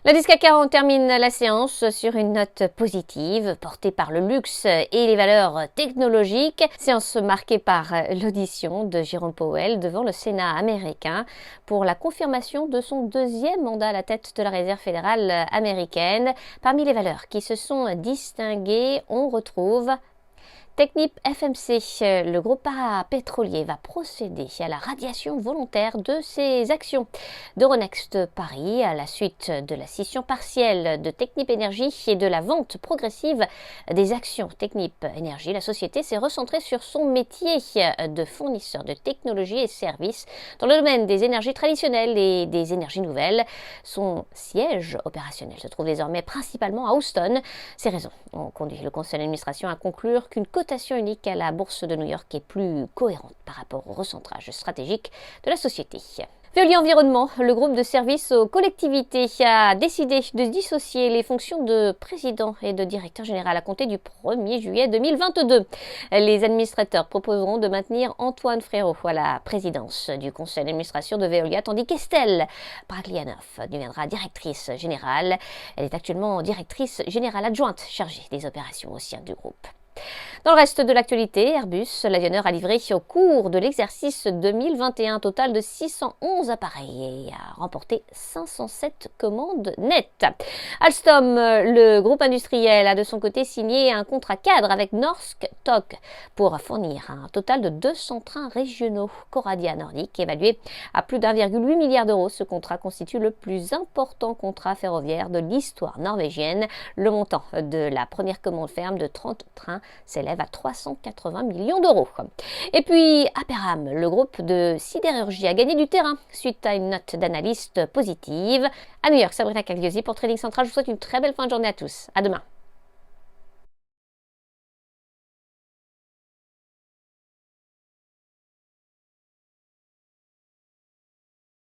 L'indice CAC 40 termine la séance sur une note positive, portée par le luxe et les valeurs technologiques. Séance marquée par l'audition de Jérôme Powell devant le Sénat américain pour la confirmation de son deuxième mandat à la tête de la Réserve fédérale américaine. Parmi les valeurs qui se sont distinguées, on retrouve Technip FMC, le groupe parapétrolier, va procéder à la radiation volontaire de ses actions d'Euronext Paris à la suite de la scission partielle de Technip Energies et de la vente progressive des actions Technip Energies. La société s'est recentrée sur son métier de fournisseur de technologies et services dans le domaine des énergies traditionnelles et des énergies nouvelles. Son siège opérationnel se trouve désormais principalement à Houston. Ces raisons ont conduit le conseil d'administration à conclure qu'une cotation unique à la bourse de New York est plus cohérente par rapport au recentrage stratégique de la société. Veolia Environnement, le groupe de services aux collectivités, a décidé de dissocier les fonctions de président et de directeur général à compter du 1er juillet 2022. Les administrateurs proposeront de maintenir Antoine Frérot à la présidence du conseil d'administration de Veolia, tandis qu'Estelle Braglianoff deviendra directrice générale. Elle est actuellement directrice générale adjointe chargée des opérations au sein du groupe. Dans le reste de l'actualité, Airbus, l'avionneur, a livré au cours de l'exercice 2021 un total de 611 appareils et a remporté 507 commandes nettes. Alstom, le groupe industriel, a de son côté signé un contrat cadre avec Norsk Tog pour fournir un total de 200 trains régionaux Coradia Nordic, évalué à plus d'1,8 milliard d'euros. Ce contrat constitue le plus important contrat ferroviaire de l'histoire norvégienne. Le montant de la première commande ferme de 30 trains s'élève à 380 millions d'euros. Et puis, Aperam, le groupe de sidérurgie, a gagné du terrain suite à une note d'analyste positive. À New York, Sabrina Cagliosi pour Trading Central. Je vous souhaite une très belle fin de journée à tous. À demain.